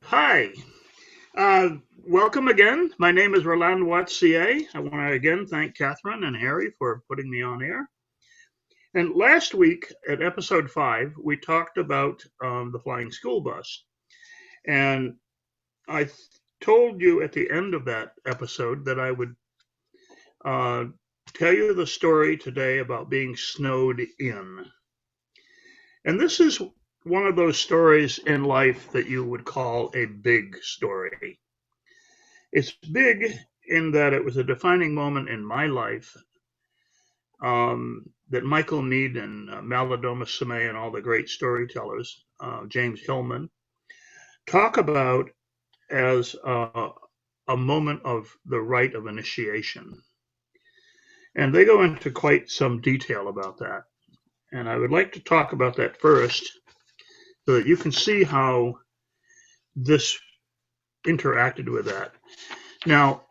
Hi, welcome again. My name is Roland Watier. I want to again thank Catherine and Harry for putting me on air. And last week at episode 5, we talked about the flying school bus. And I told you at the end of that episode that I would uh, tell you the story today about being snowed in. And this is one of those stories in life that you would call a big story. It's big in that it was a defining moment in my life that Michael Mead and Malidoma Somé and all the great storytellers, James Hillman, talk about as a moment of the rite of initiation. And they go into quite some detail about that. And I would like to talk about that first so that you can see how this interacted with that. Now,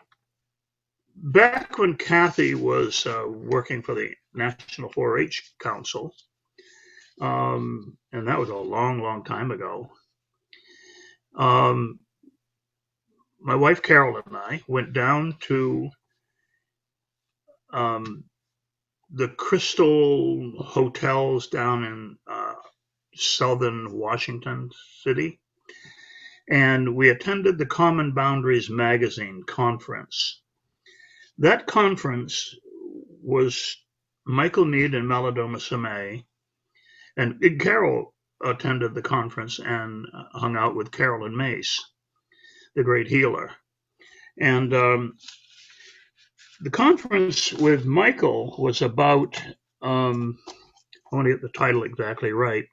back when Kathy was working for the National 4-H Council, and that was a long, long time ago, um, my wife Carol and I went down to um, the Crystal hotels down in southern Washington City, and we attended the Common Boundaries magazine conference. That conference was Michael Mead and Malidoma Somé, and Carol attended the conference and hung out with Carolyn Mace, the great healer. And the conference with Michael was about, I want to get the title exactly right,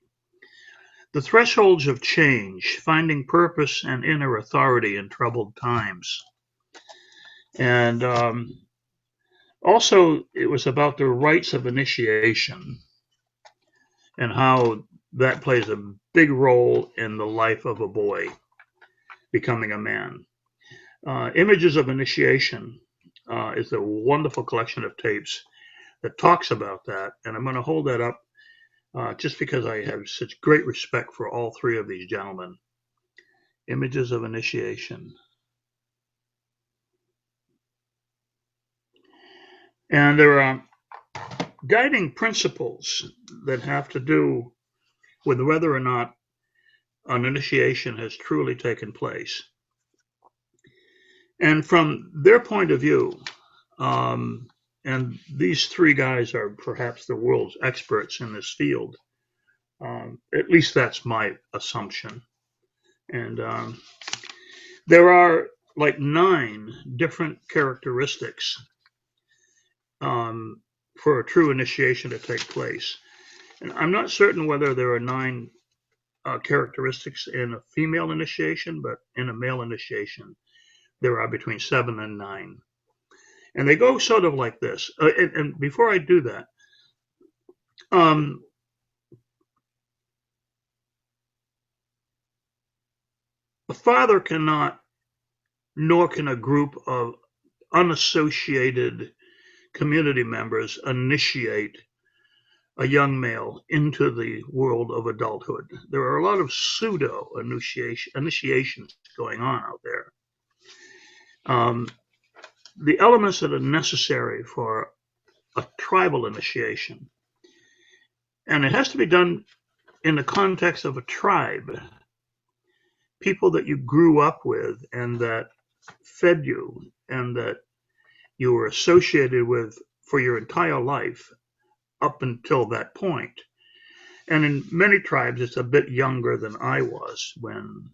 The Thresholds of Change, Finding Purpose and Inner Authority in Troubled Times. And also, it was about the rites of initiation and how that plays a big role in the life of a boy becoming a man. Images of Initiation is a wonderful collection of tapes that talks about that, and I'm going to hold that up just because I have such great respect for all three of these gentlemen. Images of Initiation. And there are guiding principles that have to do with whether or not an initiation has truly taken place. And from their point of view, and these three guys are perhaps the world's experts in this field. At least that's my assumption. And there are like 9 different characteristics for a true initiation to take place. And I'm not certain whether there are 9 characteristics in a female initiation, but in a male initiation, there are between 7 and 9. And they go sort of like this. And before I do that, a father cannot, nor can a group of unassociated community members initiate a young male into the world of adulthood. There are a lot of pseudo initiations going on out there. The elements that are necessary for a tribal initiation, and it has to be done in the context of a tribe, people that you grew up with and that fed you and that you were associated with for your entire life up until that point. And in many tribes, it's a bit younger than I was when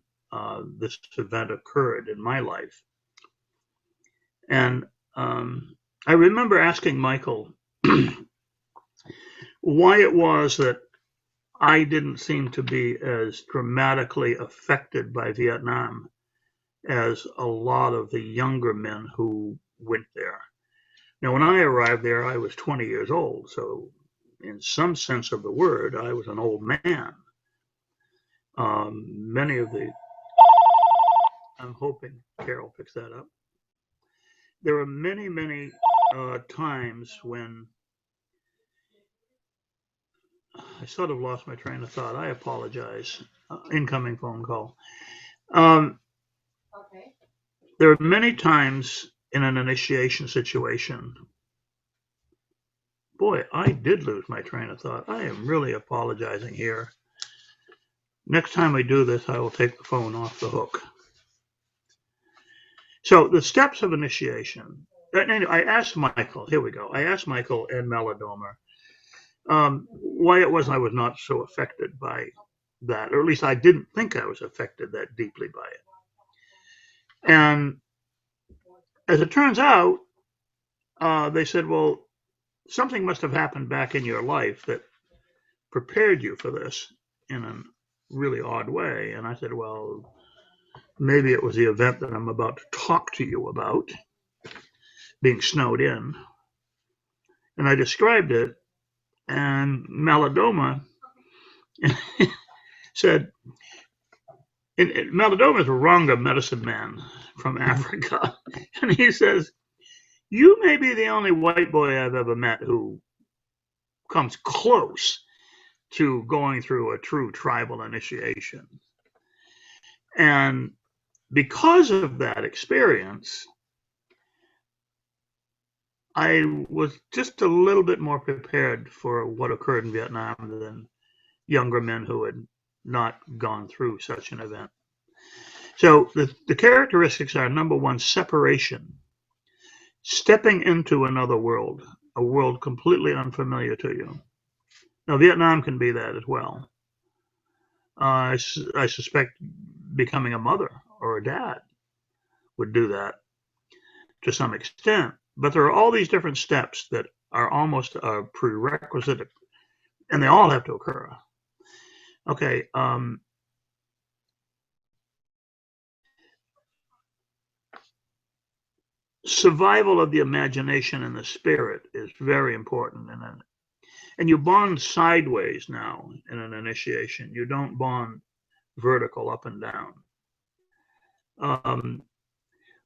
this event occurred in my life. And I remember asking Michael why it was that I didn't seem to be as dramatically affected by Vietnam as a lot of the younger men who went there. Now, when I arrived there, I was 20 years old. So, in some sense of the word, I was an old man. Many of the, I'm hoping Carol picks that up. There are many, many times when I sort of lost my train of thought. I apologize. Incoming phone call. Um, there are many times in an initiation situation. Boy, I did lose my train of thought. I am really apologizing here. Next time I do this, I will take the phone off the hook. So the steps of initiation. I asked Michael, here we go. I asked Michael and Melodomer why it was I was not so affected by that, or at least I didn't think I was affected that deeply by it. And as it turns out, they said, well, something must have happened back in your life that prepared you for this in a really odd way. And I said, well, maybe it was the event that I'm about to talk to you about, being snowed in. And I described it, and Malidoma said, Malidoma is a Ranga medicine man from Africa. And he says, you may be the only white boy I've ever met who comes close to going through a true tribal initiation. And because of that experience, I was just a little bit more prepared for what occurred in Vietnam than younger men who had not gone through such an event. So the characteristics are, number one, separation, stepping into another world, a world completely unfamiliar to you. Now, Vietnam can be that as well. I suspect becoming a mother or a dad would do that to some extent. But there are all these different steps that are almost a prerequisite, and they all have to occur. Okay. Survival of the imagination and the spirit is very important. And you bond sideways now in an initiation. You don't bond vertical up and down.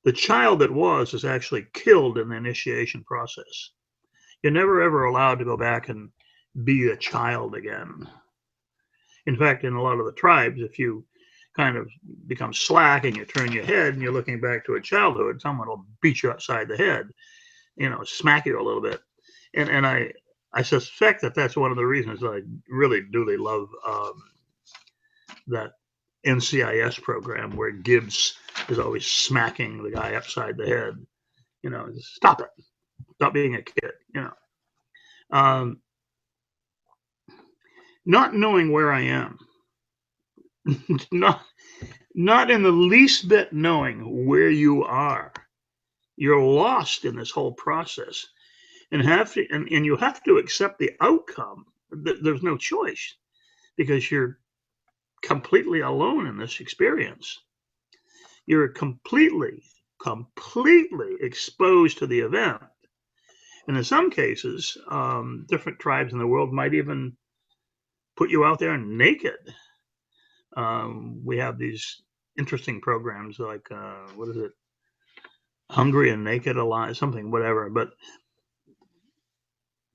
The child that was is actually killed in the initiation process. You're never ever allowed to go back and be a child again. In fact, in a lot of the tribes, if you kind of become slack and you turn your head and you're looking back to a childhood, someone will beat you upside the head, smack you a little bit. And I suspect that that's one of the reasons that I really duly love that NCIS program where Gibbs is always smacking the guy upside the head. Stop it. Stop being a kid, Not knowing where I am. not in the least bit knowing where you are. You're lost in this whole process. And you have to accept the outcome. There's no choice because you're completely alone in this experience. You're completely exposed to the event. And in some cases, different tribes in the world might even put you out there naked. We have these interesting programs like, what is it? Hungry and Naked Alive, something, whatever. But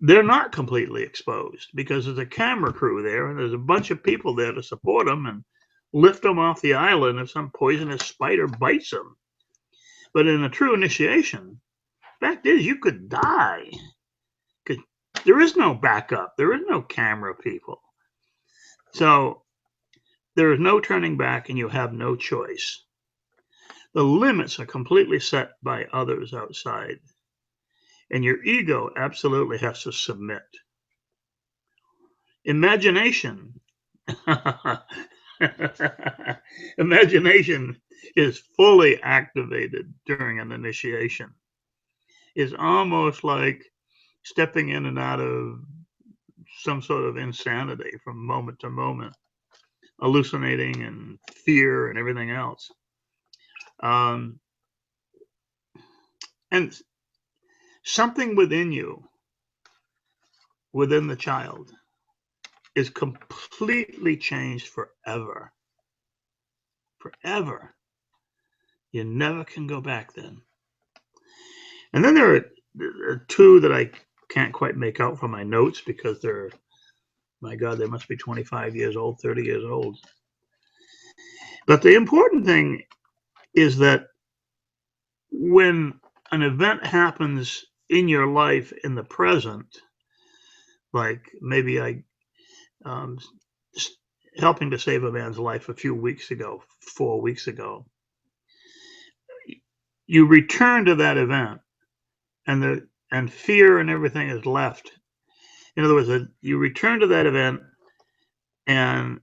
they're not completely exposed because there's a camera crew there and there's a bunch of people there to support them and lift them off the island if some poisonous spider bites them. But in a true initiation, fact is you could die. There is no backup. There is no camera people. So there is no turning back and you have no choice. The limits are completely set by others outside. And your ego absolutely has to submit. Imagination. Imagination is fully activated during an initiation. It's almost like stepping in and out of some sort of insanity from moment to moment, hallucinating and fear and everything else. And something within you, within the child, is completely changed forever. Forever. You never can go back then. And then there are two that I can't quite make out from my notes because my God, they must be 25 years old, 30 years old. But the important thing is that when an event happens in your life in the present, like maybe um, helping to save a man's life a few weeks ago, 4 weeks ago, you return to that event, and fear and everything is left. In other words, you return to that event and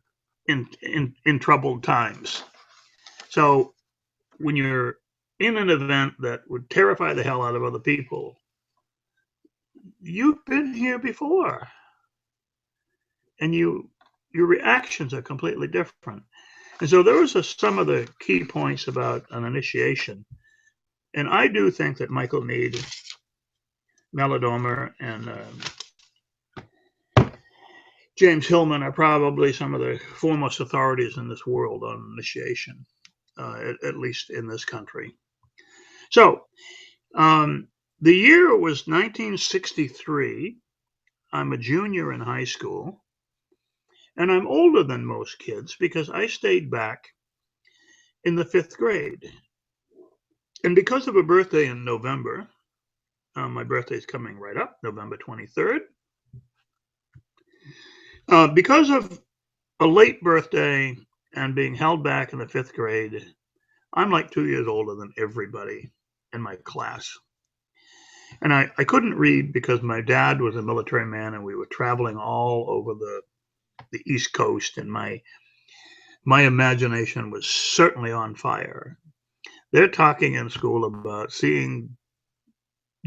in troubled times. So when you're in an event that would terrify the hell out of other people, you've been here before, and your reactions are completely different. And so those are some of the key points about an initiation. And I do think that Michael Meade, Meladomer, and James Hillman are probably some of the foremost authorities in this world on initiation, at least in this country. So the year was 1963. I'm a junior in high school, and I'm older than most kids because I stayed back in the 5th grade. And because of a birthday in November, my birthday is coming right up, November 23rd. Because of a late birthday and being held back in the 5th grade, I'm like 2 years older than everybody in my class. And I couldn't read because my dad was a military man and we were traveling all over the East Coast, and my imagination was certainly on fire. They're talking in school about seeing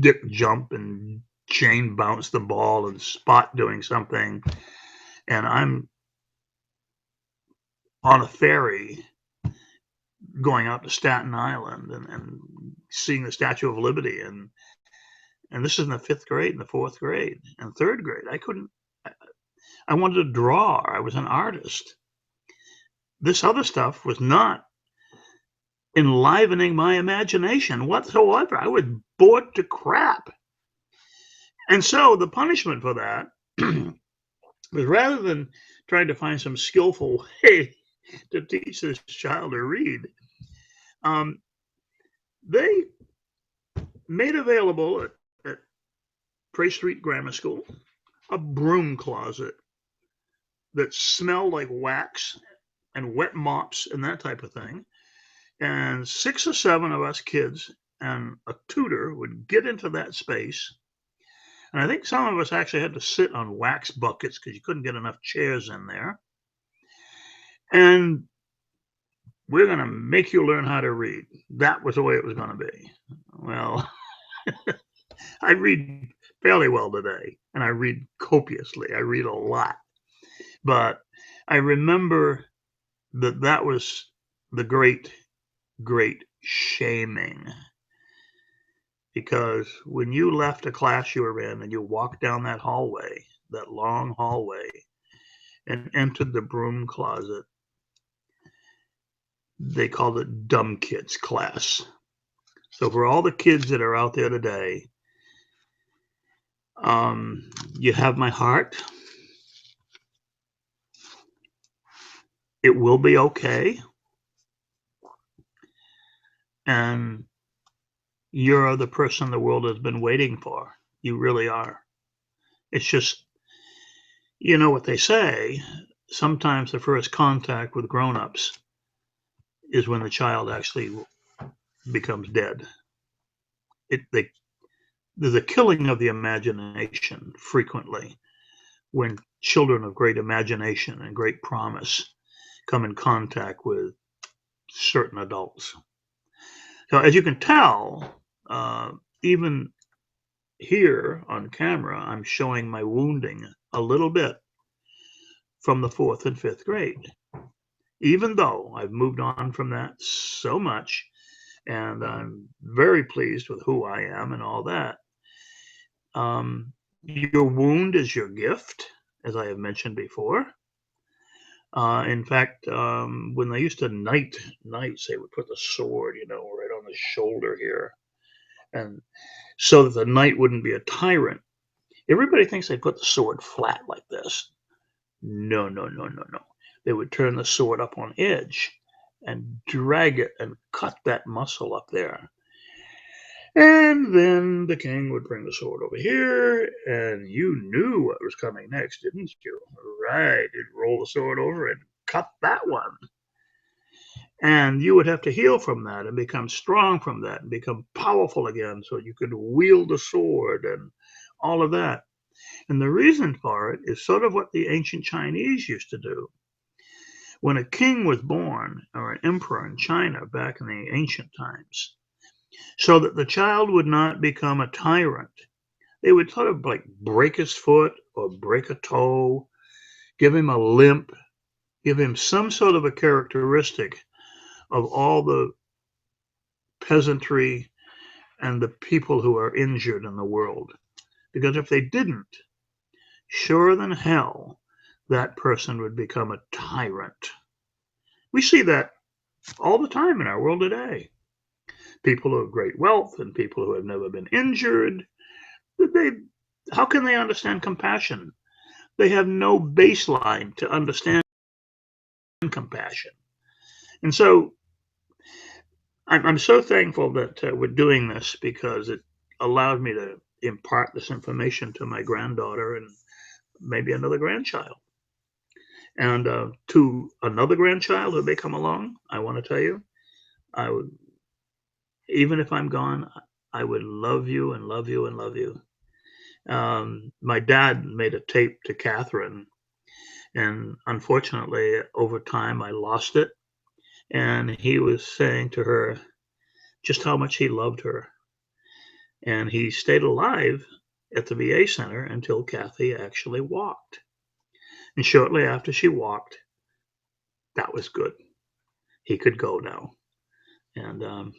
Dick jump and Jane bounce the ball and Spot doing something, and I'm on a ferry going out to Staten Island and seeing the Statue of Liberty, and this is in the 5th grade and the 4th grade and 3rd grade. I wanted to draw. I was an artist. This other stuff was not enlivening my imagination whatsoever. I was bored to crap. And so the punishment for that was, rather than trying to find some skillful way to teach this child to read, they made available at Prey Street Grammar School a broom closet that smelled like wax and wet mops and that type of thing. And 6 or 7 of us kids and a tutor would get into that space. And I think some of us actually had to sit on wax buckets because you couldn't get enough chairs in there. And we're going to make you learn how to read. That was the way it was going to be. Well, I read fairly well today, and I read copiously. I read a lot. But I remember that was the great shaming. Because when you left a class you were in and you walked down that hallway, that long hallway, and entered the broom closet, they called it dumb kids class. So for all the kids that are out there today, you have my heart. It will be okay. And you're the person the world has been waiting for. You really are. It's just, you know what they say, sometimes the first contact with grown-ups is when the child actually becomes dead. There's a killing of the imagination frequently when children of great imagination and great promise come in contact with certain adults. So as you can tell, even here on camera, I'm showing my wounding a little bit from the 4th and 5th grade, even though I've moved on from that so much, and I'm very pleased with who I am and all that. Your wound is your gift, as I have mentioned before. In fact, when they used to knight knights, they would put the sword, right on the shoulder here, and so that the knight wouldn't be a tyrant. Everybody thinks they put the sword flat like this. No. They would turn the sword up on edge, and drag it and cut that muscle up there. And then the king would bring the sword over here, and you knew what was coming next, didn't you? Right, he'd roll the sword over and cut that one. And you would have to heal from that and become strong from that and become powerful again so you could wield a sword and all of that. And the reason for it is sort of what the ancient Chinese used to do. When a king was born, or an emperor in China back in the ancient times, so that the child would not become a tyrant, they would sort of like break his foot or break a toe, give him a limp, give him some sort of a characteristic of all the peasantry and the people who are injured in the world. Because if they didn't, sure than hell, that person would become a tyrant. We see that all the time in our world today. People of great wealth and people who have never been injured, how can they understand compassion? They have no baseline to understand compassion. And so I'm so thankful that we're doing this because it allowed me to impart this information to my granddaughter and maybe another grandchild. And to another grandchild who may come along, I want to tell you, I would, even if I'm gone, I would love you and love you and love you. My dad made a tape to Catherine, and unfortunately, over time, I lost it. And he was saying to her just how much he loved her. And he stayed alive at the VA center until Kathy actually walked. And shortly after she walked, that was good. He could go now. And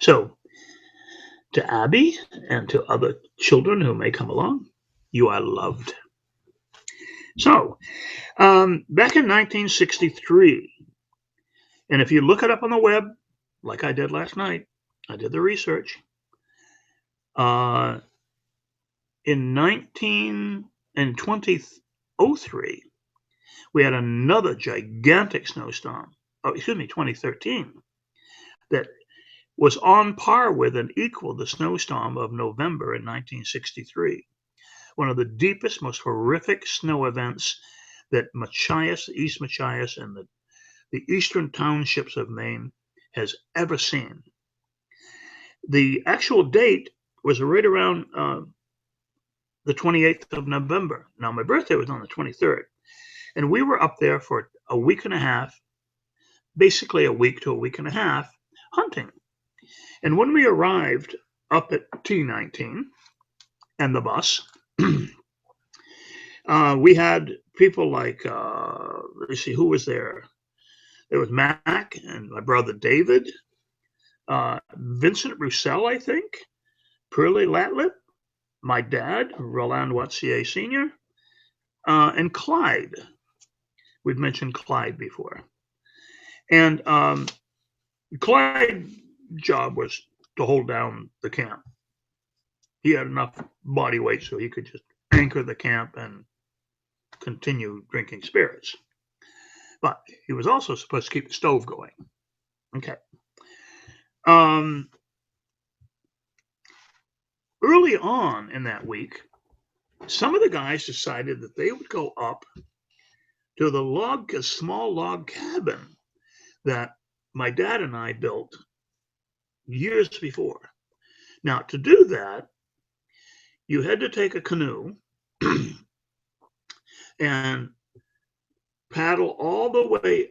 so, to Abby and to other children who may come along, you are loved. So, back in 1963, and if you look it up on the web, like I did last night, I did the research. In 2003, we had another gigantic snowstorm. 2013, that was on par with and equal the snowstorm of November in 1963. One of the deepest, most horrific snow events that Machias, East Machias, and the eastern townships of Maine has ever seen. The actual date was right around the 28th of November. Now, my birthday was on the 23rd, and we were up there for a week and a half, basically a week to a week and a half, hunting. And when we arrived up at T19 and the bus, we had people like, let's see, who was there? There was Mac and my brother David, Vincent Roussel, I think, Pearlie Latlip, my dad, Roland Watier Sr., and Clyde. We've mentioned Clyde before. And Clyde's job was to hold down the camp. He had enough body weight so he could just anchor the camp and continue drinking spirits. But he was also supposed to keep the stove going. Okay. Early on in that week, some of the guys decided that they would go up to a small log cabin that my dad and I built years before. Now, to do that, you had to take a canoe and paddle all the way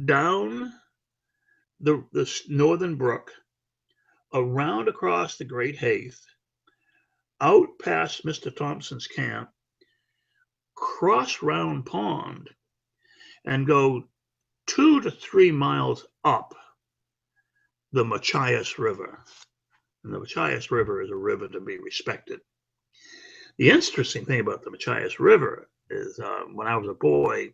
down the northern brook, around across the Great Heath, out past Mr. Thompson's camp, cross Round Pond, and go 2 to 3 miles up the Machias River. And the Machias River is a river to be respected. The interesting thing about the Machias River is when I was a boy,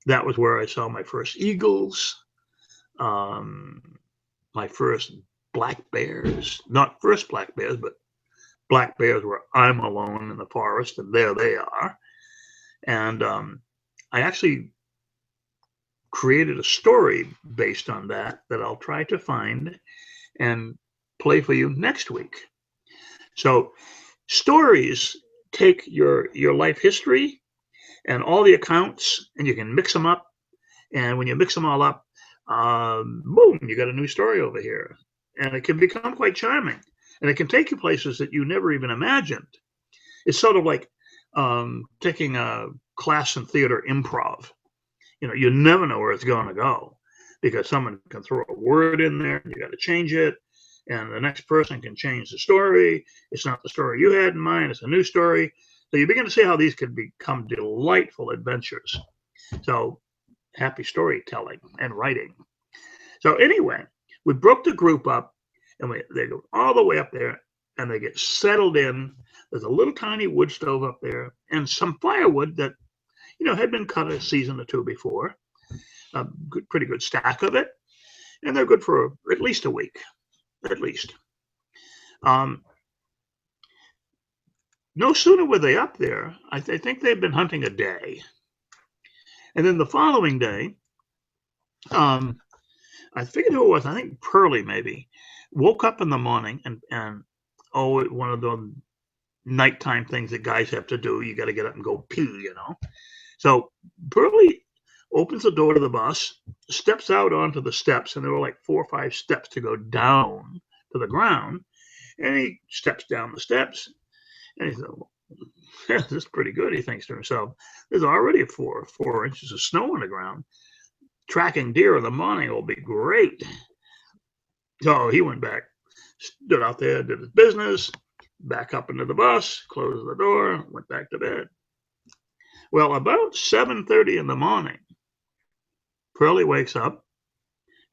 that was where I saw my first eagles, my first black bears, not first black bears, but black bears where I'm alone in the forest and there they are. And I actually created a story based on that I'll try to find and play for you next week. So stories take your life history and all the accounts, and you can mix them up. And when you mix them all up, boom, you got a new story over here. And it can become quite charming. And it can take you places that you never even imagined. It's sort of like taking a class in theater improv. You never know where it's going to go because someone can throw a word in there, you got to change it, and the next person can change the story. It's not the story you had in mind, it's a new story. So you begin to see how these could become delightful adventures. So happy storytelling and writing. So anyway, we broke the group up, and they go all the way up there, and they get settled in. There's a little tiny wood stove up there, and some firewood that had been cut a season or two before. A pretty good stack of it, and they're good for at least a week, at least. No sooner were they up there, I think they'd been hunting a day. And then the following day, I figured who it was, I think Pearlie maybe, woke up in the morning and one of the nighttime things that guys have to do, you got to get up and go pee, So Pearlie opens the door to the bus, steps out onto the steps, and there were like 4 or 5 steps to go down to the ground. And he steps down the steps, and he said, well, yeah, this is pretty good, he thinks to himself. There's already 4 inches of snow on the ground. Tracking deer in the morning will be great. So he went back, stood out there, did his business, back up into the bus, closed the door, went back to bed. Well, about 7:30 in the morning, Pearlie wakes up.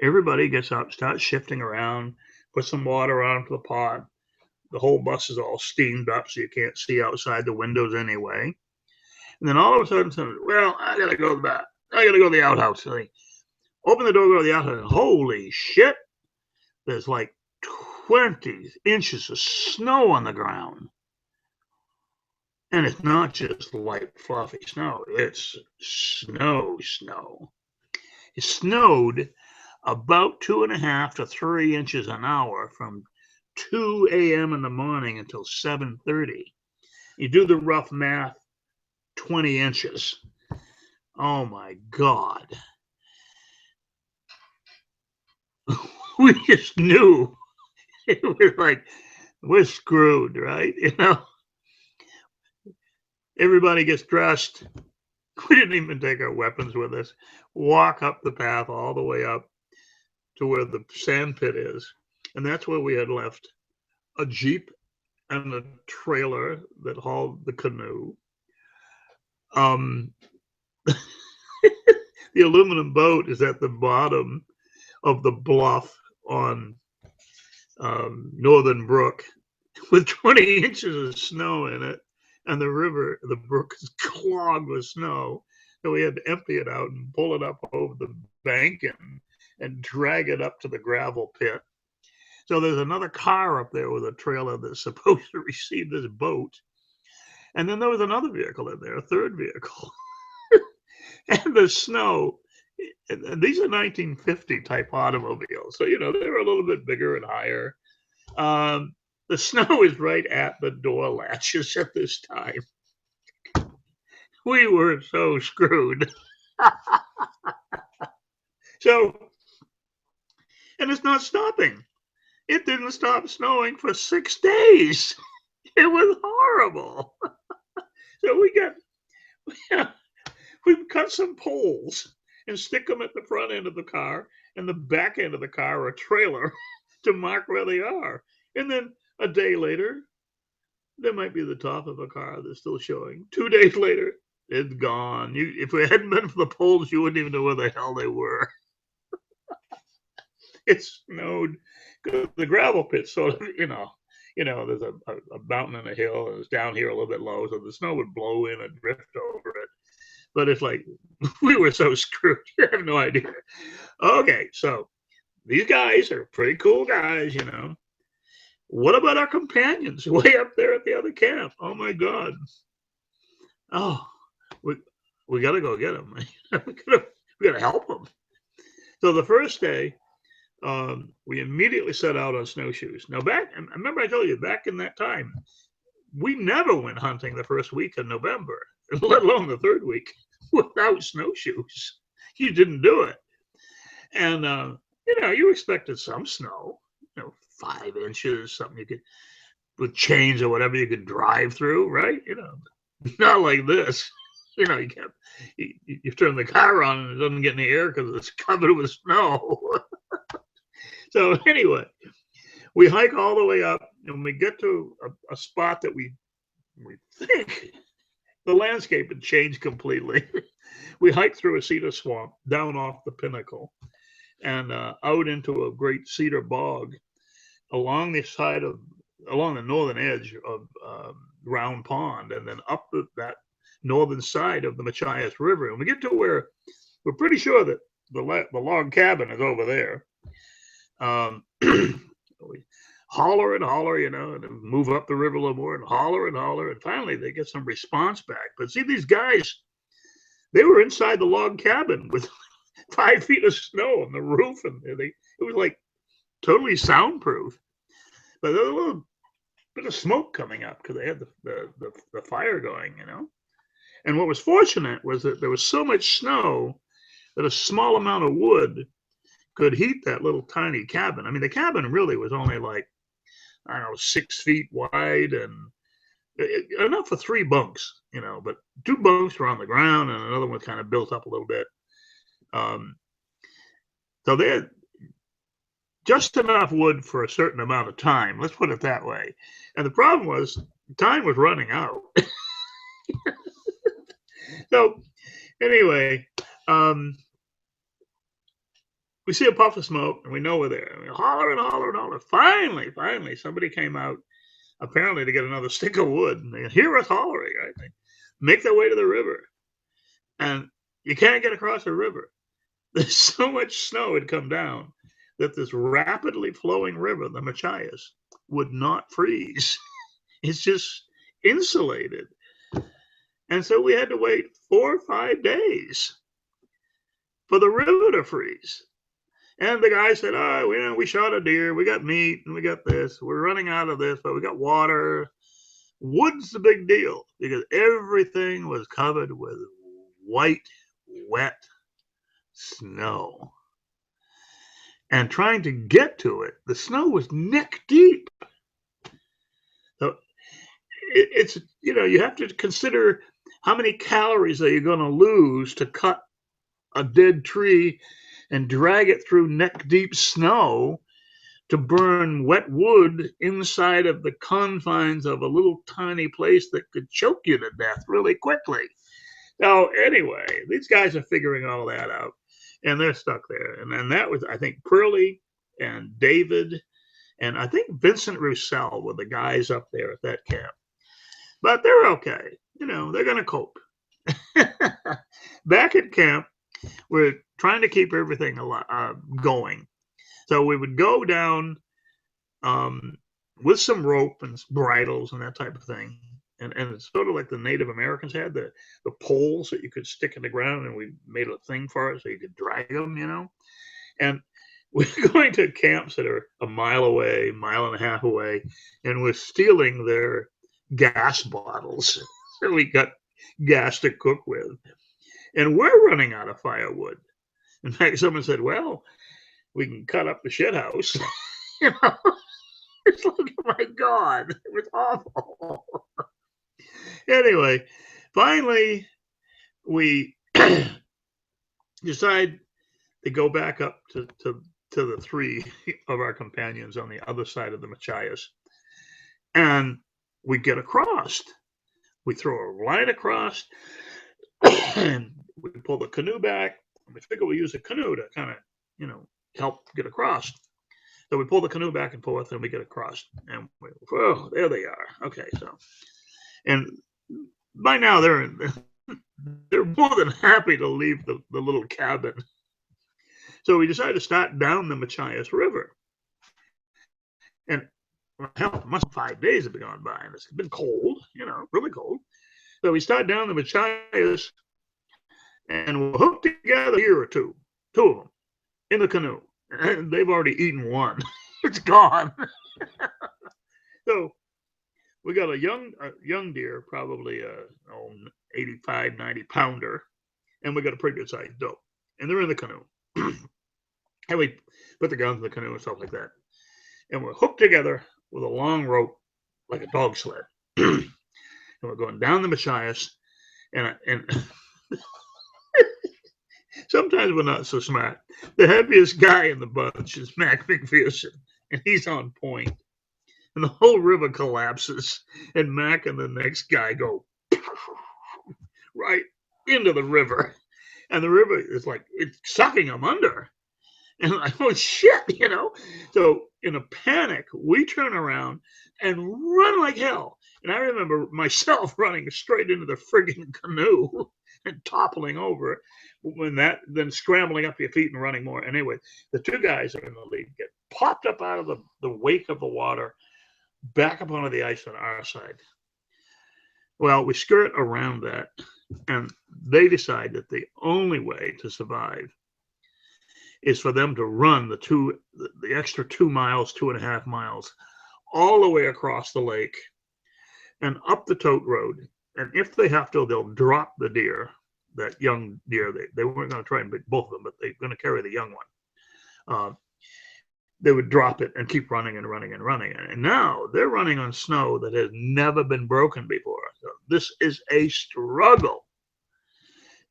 Everybody gets up, starts shifting around, put some water onto the pot. The whole bus is all steamed up, so you can't see outside the windows anyway. And then all of a sudden, well, I gotta go to the outhouse. So they open the door, go to the outhouse, and holy shit, there's like 20 inches of snow on the ground. And it's not just light, fluffy snow. It's snow. It snowed about 2.5 to 3 inches an hour from 2 a.m. in the morning until 7:30. You do the rough math, 20 inches. Oh my God. We just knew. It was like, we're screwed, right? Everybody gets dressed. We didn't even take our weapons with us. Walk up the path all the way up to where the sand pit is. And that's where we had left a Jeep and a trailer that hauled the canoe. The aluminum boat is at the bottom of the bluff on Northern Brook with 20 inches of snow in it. And the brook is clogged with snow. So we had to empty it out and pull it up over the bank and drag it up to the gravel pit. So there's another car up there with a trailer that's supposed to receive this boat. And then there was another vehicle in there, a third vehicle. And the snow, and these are 1950 type automobiles. So, they're a little bit bigger and higher. The snow is right at the door latches at this time. We were so screwed. So, and it's not stopping. It didn't stop snowing for 6 days. It was horrible. So we cut some poles and stick them at the front end of the car and the back end of the car or trailer to mark where they are. And then a day later, there might be the top of a car that's still showing. 2 days later, it's gone. If it hadn't been for the poles, you wouldn't even know where the hell they were. It snowed. The gravel pit sort of, there's a mountain and a hill, and it's down here a little bit low, so the snow would blow in and drift over it. But it's like, we were so screwed. You have no idea. Okay, so these guys are pretty cool guys, What about our companions way up there at the other camp? Oh my God. Oh, we got to go get them. We got to help them. So the first day, we immediately set out on snowshoes. Now, I remember I told you, back in that time, we never went hunting the first week of November, let alone the third week, without snowshoes. You didn't do it. And, you expected some snow, 5 inches, something you could, with chains or whatever you could drive through, right? Not like this. You can't, you turn the car on and it doesn't get any air because it's covered with snow. So anyway, we hike all the way up and we get to a spot that we think the landscape had changed completely. We hike through a cedar swamp down off the pinnacle and out into a great cedar bog along the northern edge of Round Pond, and then up that northern side of the Machias River. And we get to where we're pretty sure that the log cabin is over there. We holler and holler, and move up the river a little more and holler, and finally they get some response back. But see, these guys, they were inside the log cabin with 5 feet of snow on the roof, and it was like totally soundproof. But there was a little bit of smoke coming up because they had the fire going, And what was fortunate was that there was so much snow that a small amount of wood could heat that little tiny cabin. I mean, the cabin really was only like, I don't know, 6 feet wide and enough for 3 bunks, but 2 bunks were on the ground and another one kind of built up a little bit. So they had just enough wood for a certain amount of time. Let's put it that way. And the problem was time was running out. So anyway, we see a puff of smoke and we know we're there. And we holler and holler and holler. Finally, somebody came out apparently to get another stick of wood. And they hear us hollering, right? They make their way to the river. And you can't get across the river. There's so much snow had come down that this rapidly flowing river, the Machias, would not freeze. It's just insulated. And so we had to wait 4 or 5 days for the river to freeze. And the guy said, we shot a deer, we got meat, and we got this. We're running out of this, but we got water. Wood's the big deal because everything was covered with white, wet snow. And trying to get to it, the snow was neck deep. So it's, you have to consider how many calories are you going to lose to cut a dead tree and drag it through neck deep snow to burn wet wood inside of the confines of a little tiny place that could choke you to death really quickly. Now, anyway, these guys are figuring all that out. And they're stuck there. And then that was, I think, Pearlie and David, and I think Vincent Roussel were the guys up there at that camp. But they're okay. They're going to cope. Back at camp, we're trying to keep everything going. So we would go down with some rope and bridles and that type of thing. And it's sort of like the Native Americans had, the poles that you could stick in the ground, and we made a thing for it so you could drag them, And we're going to camps that are a mile away, 1.5 miles away, and we're stealing their gas bottles. So we got gas to cook with. And we're running out of firewood. In fact, someone said, well, we can cut up the shit house. It's like, oh my God, it was awful. Anyway, finally, we decide to go back up to the 3 of our companions on the other side of the Machias. And we get across. We throw a line across, and we pull the canoe back. And we figure we'll use a canoe to kind of, help get across. So we pull the canoe back and forth, and we get across. And there they are. Okay, so, and by now they're more than happy to leave the little cabin. So we decided to start down the Machias River. And hell, it must have 5 days have gone by, and it's been cold, really cold. So we start down the Machias, and we'll hook together here or two of them in the canoe. And they've already eaten one. It's gone. So we got a young deer, probably a 85, 90 pounder, and we got a pretty good sized doe. And they're in the canoe. And we put the guns in the canoe and stuff like that. And we're hooked together with a long rope like a dog sled. And we're going down the Machias, and sometimes we're not so smart. The heaviest guy in the bunch is Mac McPherson, and he's on point. And the whole river collapses, and Mac and the next guy go right into the river. And the river is like, it's sucking them under. And I'm like, oh shit, you know? So in a panic, we turn around and run like hell. And I remember myself running straight into the friggin' canoe and toppling over then scrambling up your feet and running more. Anyway, the two guys that are in the lead get popped up out of the wake of the water, back up onto the ice on our side. Well, we skirt around that, and they decide that the only way to survive is for them to run the extra 2 miles, 2.5 miles, all the way across the lake and up the tote road. And if they have to, they'll drop the deer, that young deer. They weren't going to try and pick both of them, but they're going to carry the young one. They would drop it and keep running and running and running. And now they're running on snow that has never been broken before. So this is a struggle.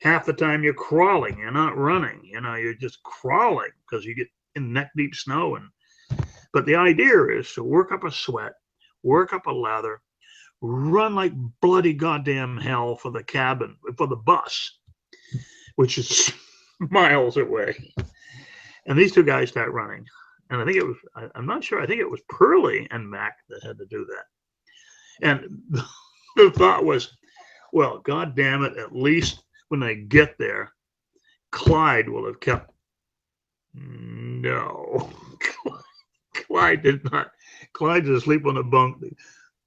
Half the time you're crawling, you're not running, you're just crawling because you get in neck deep snow. But the idea is to work up a sweat, work up a lather, run like bloody goddamn hell for the cabin, for the bus, which is miles away. And these two guys start running. And I think it was, I'm not sure, I think it was Pearlie and Mac that had to do that. And the thought was, well, God damn it, at least when they get there, Clyde will have kept. No. Clyde did not. Clyde's asleep on the bunk.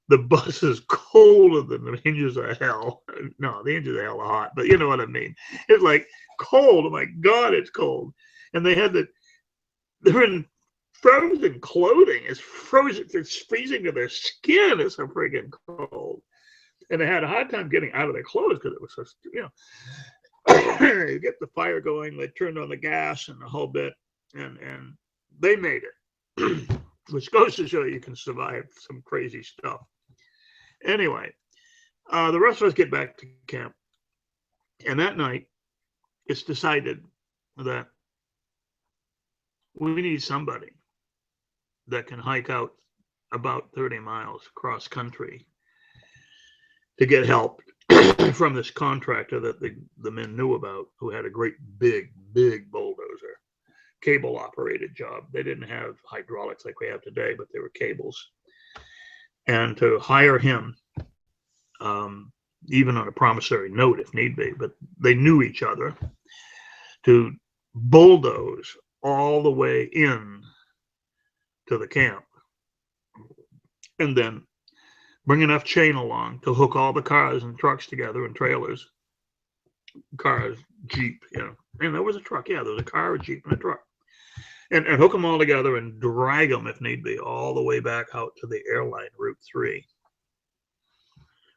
The bus is colder than the hinges of hell. No, the hinges of hell are hot, but you know what I mean. It's like cold. Oh my God, it's cold. And they're in frozen clothing. It's frozen. It's freezing to their skin. It's so freaking cold. And they had a hard time getting out of their clothes because it was so, you get the fire going, they turned on the gas and the whole bit, and they made it, which goes to show you can survive some crazy stuff. Anyway, the rest of us get back to camp, and that night it's decided that we need somebody that can hike out about 30 miles cross country to get help from this contractor that the men knew about, who had a great big bulldozer, cable operated job. They didn't have hydraulics like we have today, but they were cables. And to hire him, even on a promissory note if need be, but they knew each other, to bulldoze all the way in to the camp, and then bring enough chain along to hook all the cars and trucks together, and trailers, cars, Jeep, and there was a truck. Yeah, there was a car, a Jeep, and a truck, and hook them all together and drag them if need be all the way back out to the airline Route 3.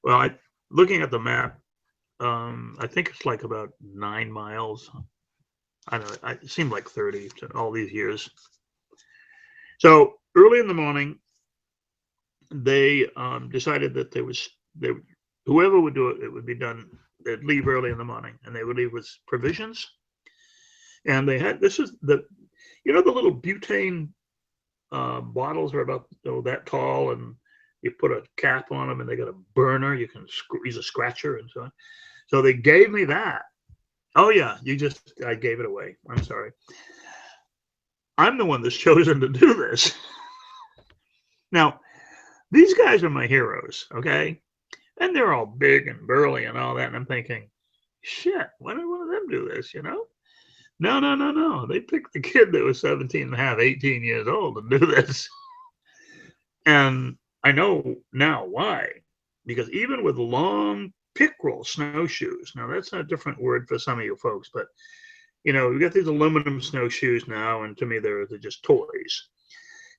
Well, looking at the map, I think it's like about 9 miles. I don't know. It seemed like 30 to all these years. So early in the morning, they decided that whoever would do it, it would be done. They'd leave early in the morning, and they would leave with provisions. And they had, this is the little butane bottles are about that tall, and you put a cap on them, and they got a burner. You can use a scratcher and so on. So they gave me that. Oh yeah, I gave it away. I'm sorry. I'm the one that's chosen to do this. Now, these guys are my heroes, okay? And they're all big and burly and all that. And I'm thinking, shit, why did one of them do this, No. They picked the kid that was 17 and a half, 18 years old to do this. And I know now why. Because even with long pickerel snowshoes. Now that's a different word for some of you folks, but you know, we got these aluminum snowshoes now, and to me they're just toys.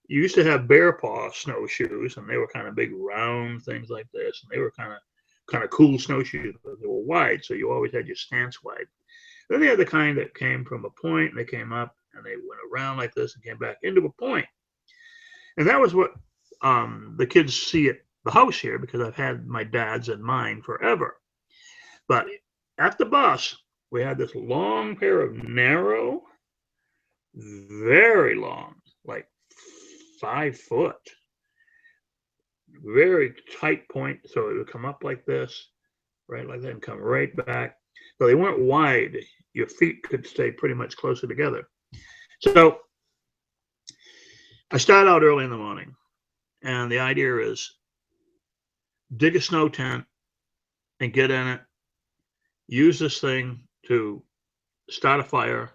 You used to have bear paw snowshoes, and they were kind of big round things like this, and they were kind of cool snowshoes, but they were wide, so you always had your stance wide. Then they had the kind that came from a point, and they came up, and they went around like this and came back into a point. And that was what the kids see at the house here, because I've had my dad's and mine forever. But at the bus, we had this long pair of narrow, very long, like 5 foot, very tight point. So it would come up like this, right like that, and come right back. So they weren't wide. Your feet could stay pretty much closer together. So I start out early in the morning, and the idea is dig a snow tent and get in it. Use this thing to start a fire.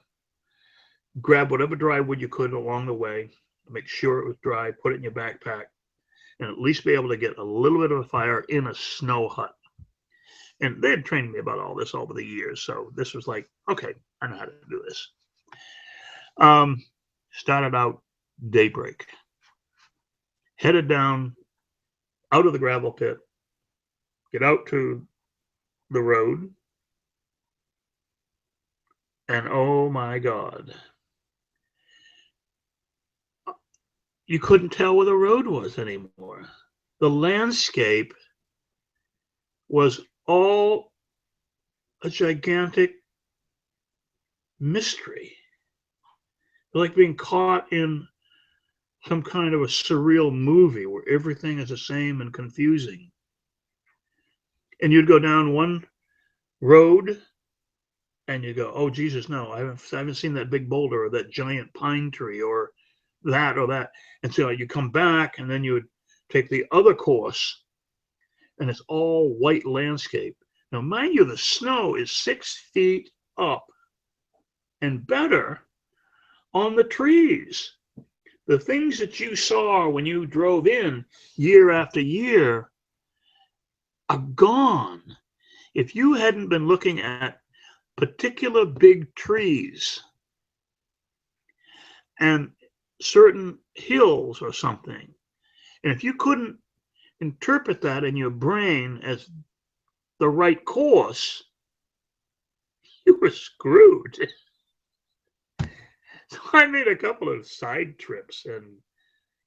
Grab whatever dry wood you could along the way. Make sure it was dry. Put it in your backpack, and at least be able to get a little bit of a fire in a snow hut. And they had trained me about all this over the years, so this was like, okay, I know how to do this. Started out daybreak. Headed down out of the gravel pit. Get out to the road. And oh my God. You couldn't tell where the road was anymore. The landscape was all a gigantic mystery. Like being caught in some kind of a surreal movie where everything is the same and confusing. And you'd go down one road and you go, oh Jesus, no, I haven't seen that big boulder or that giant pine tree or that or that. And so you come back, and then you would take the other course, and it's all white landscape. Now, mind you, the snow is 6 feet up and better on the trees. The things that you saw when you drove in year after year are gone. If you hadn't been looking at particular big trees and certain hills or something, and if you couldn't interpret that in your brain as the right course, you were screwed. So I made a couple of side trips and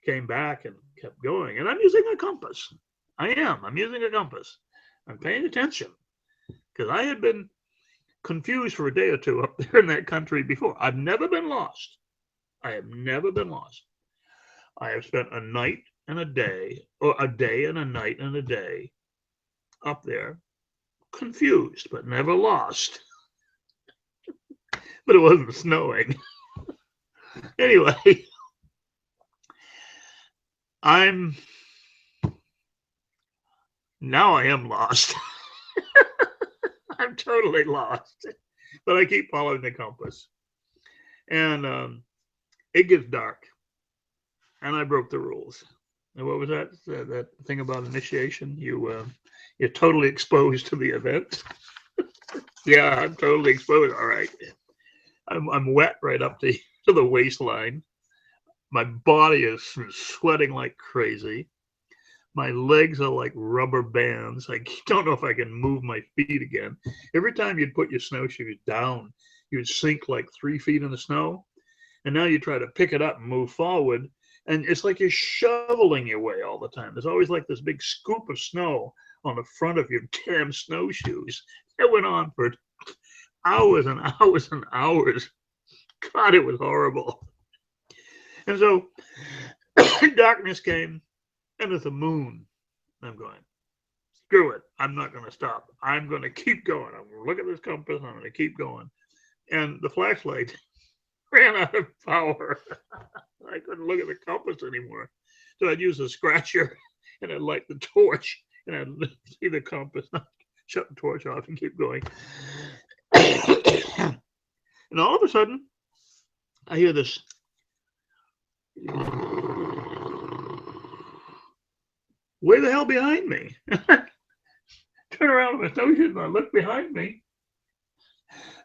came back and kept going. And I'm using a compass. I'm using a compass. I'm paying attention, because I had been confused for a day or two up there in that country before. I've never been lost. I have never been lost. I have spent a night and a day, or a day and a night and a day up there, confused, but never lost. But it wasn't snowing. Anyway, now I am lost. I'm totally lost, but I keep following the compass. And it gets dark, and I broke the rules. And what was that? That thing about initiation? You're totally exposed to the event. Yeah, I'm totally exposed. All right, I'm wet right up to the waistline. My body is sweating like crazy. My legs are like rubber bands. I don't know if I can move my feet again. Every time you'd put your snowshoes down, you'd sink like 3 feet in the snow. And now you try to pick it up and move forward, and it's like you're shoveling your way all the time. There's always like this big scoop of snow on the front of your damn snowshoes. It went on for hours and hours and hours. God, it was horrible. And so darkness came, and there's a moon. I'm going, screw it. I'm not going to stop. I'm going to keep going. I'm going to look at this compass. I'm going to keep going. And the flashlight ran out of power. I couldn't look at the compass anymore. So I'd use a scratcher, and I'd light the torch, and I'd see the compass, shut the torch off, and keep going. And all of a sudden, I hear this way the hell behind me. turn around on my snowshoes and I look behind me,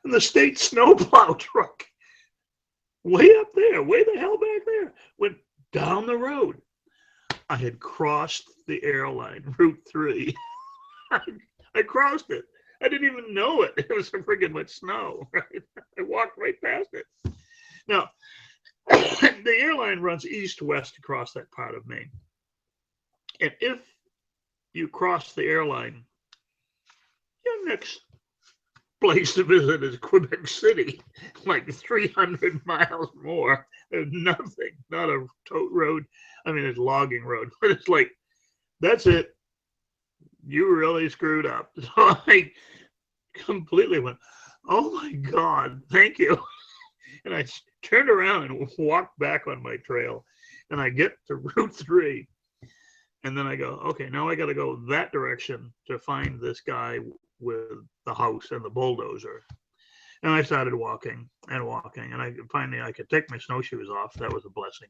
and the state snowplow truck, way up there, way the hell back there, went down the road. I had crossed the airline, Route 3. I crossed it. I didn't even know it. It was so freaking much snow. Right? I walked right past it. Now, the airline runs east-west across that part of Maine. And if you cross the airline, your next place to visit is Quebec City, like 300 miles more. There's nothing, not a tote road. I mean, it's logging road, but it's like, that's it. You really screwed up. So I completely went, oh my God, thank you. And I turned around and walked back on my trail. And I get to Route 3. And then I go, okay, now I got to go that direction to find this guy with the house and the bulldozer. And I started walking and walking. And I finally, I could take my snowshoes off. That was a blessing.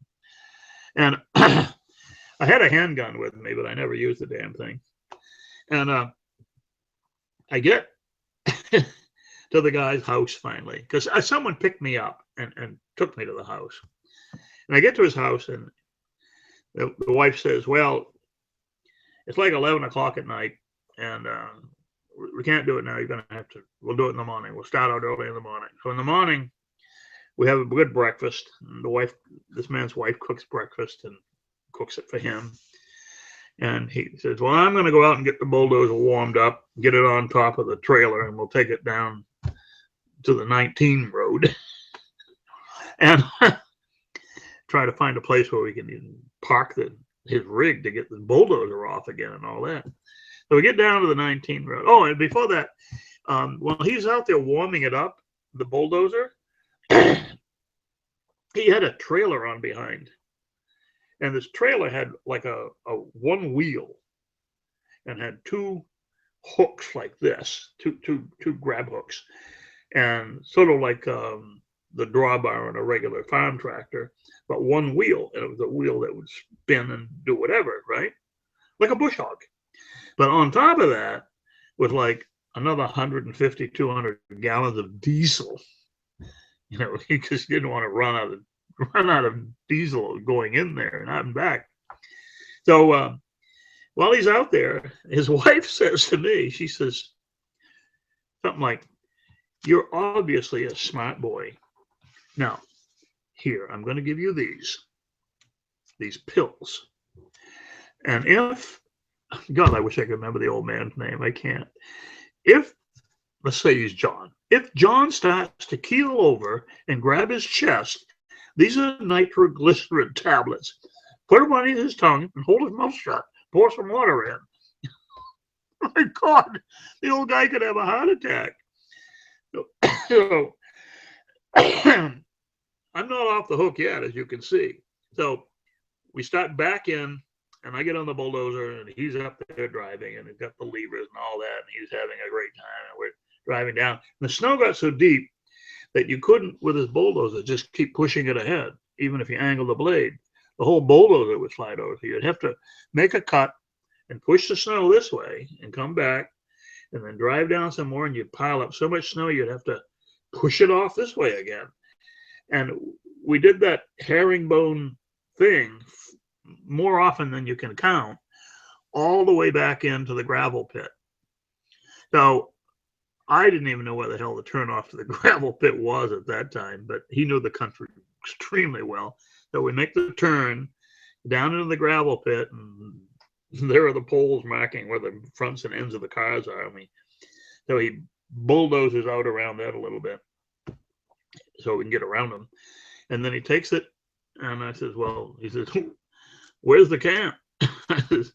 And I had a handgun with me, but I never used the damn thing. And I get to the guy's house finally, because someone picked me up and took me to the house. And I get to his house, and the wife says, well, it's like 11 o'clock at night, and we can't do it now. You're going to have to, we'll do it in the morning. We'll start out early in the morning. So in the morning, we have a good breakfast. And the wife, this man's wife, cooks breakfast and cooks it for him. And he says, well, I'm going to go out and get the bulldozer warmed up, get it on top of the trailer, and we'll take it down to the 19 road and try to find a place where we can park his rig to get the bulldozer off again and all that. So we get down to the 19 road. Oh, and before that, while he's out there warming it up, the bulldozer, he had a trailer on behind. And this trailer had like a one wheel and had two hooks like this, two grab hooks, and sort of like the drawbar on a regular farm tractor, but one wheel. And it was a wheel that would spin and do whatever, right? Like a bush hog. But on top of that was like another 150, 200 gallons of diesel, you know, because he didn't want to run out of diesel going in there and out and back. So while he's out there, his wife says to me, she says something like, you're obviously a smart boy. Now, here, I'm going to give you these pills. And if, God, I wish I could remember the old man's name. I can't. If, let's say he's John. If John starts to keel over and grab his chest, these are nitroglycerin tablets. Put them on his tongue and hold his mouth shut. Pour some water in. Oh my God, the old guy could have a heart attack. So I'm not off the hook yet, as you can see. So we start back in, and I get on the bulldozer, and he's up there driving, and he's got the levers and all that, and he's having a great time, and we're driving down. And the snow got so deep that you couldn't, with his bulldozer, just keep pushing it ahead, even if you angle the blade. The whole bulldozer would slide over. So you'd have to make a cut and push the snow this way and come back and then drive down some more, and you'd pile up so much snow you'd have to push it off this way again. And we did that herringbone thing more often than you can count, all the way back into the gravel pit. So I didn't even know where the hell the turnoff to the gravel pit was at that time, but he knew the country extremely well. So we make the turn down into the gravel pit, and there are the poles marking where the fronts and ends of the cars are. So he bulldozes out around that a little bit so we can get around him. And then he takes it, and I says, well, he says, where's the camp? I says,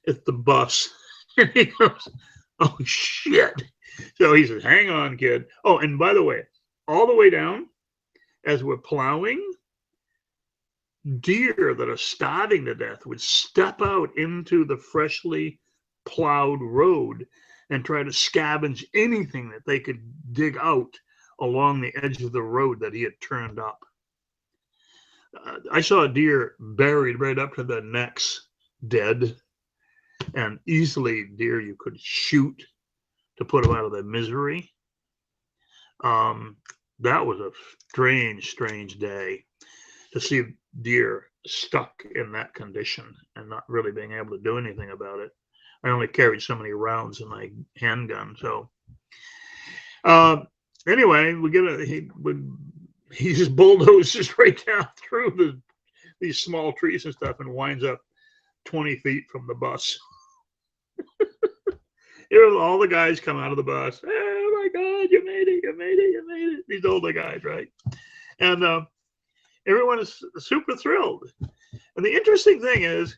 it's the bus. And he goes, oh, shit. So he says, hang on, kid. Oh, and by the way, all the way down, as we're plowing, deer that are starving to death would step out into the freshly plowed road and try to scavenge anything that they could dig out along the edge of the road that he had turned up. I saw a deer buried right up to their necks, dead. and easily deer you could shoot to put them out of their misery. That was a strange, strange day to see deer stuck in that condition and not really being able to do anything about it. I only carried so many rounds in my handgun, so anyway, he just bulldozes right down through these small trees and stuff and winds up 20 feet from the bus. All the guys come out of the bus. Oh my God, you made it, you made it, you made it. These older guys, right? And everyone is super thrilled. And the interesting thing is,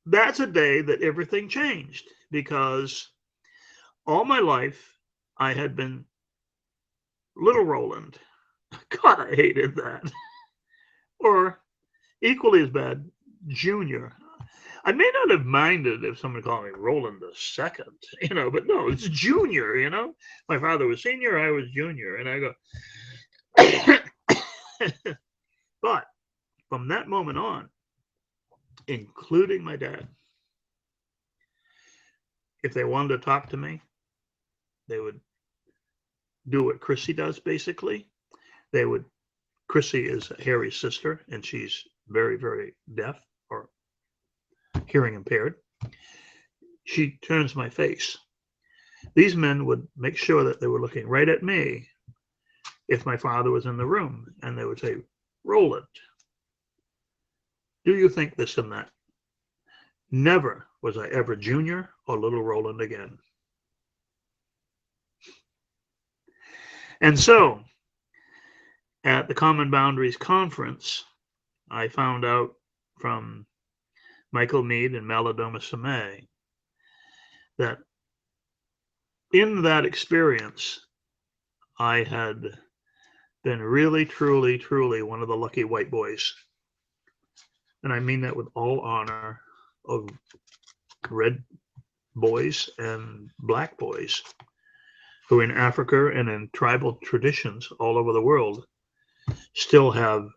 that's a day that everything changed, because all my life I had been Little Roland. God, I hated that. Or equally as bad, Junior. I may not have minded if someone called me Roland the Second, but no, it's Junior, My father was senior, I was junior, and I go. But from that moment on, including my dad, if they wanted to talk to me, they would do what Chrissy does, basically. Chrissy is Harry's sister, and she's very, very deaf or hearing impaired. She turns my face. These men would make sure that they were looking right at me if my father was in the room, and they would say, Roland, do you think this and that? Never was I ever Junior or Little Roland again. And so, at the Common Boundaries Conference, I found out from Michael Mead and Malidoma Samay that in that experience, I had been really, truly, truly one of the lucky white boys. And I mean that with all honor of red boys and black boys who in Africa and in tribal traditions all over the world still have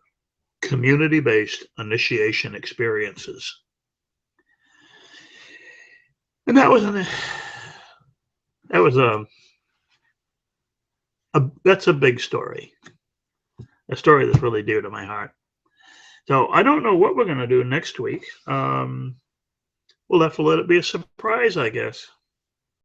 community-based initiation experiences. And that's a big story, a story that's really dear to my heart. So I don't know what we're going to do next week. We'll have to let it be a surprise, I guess.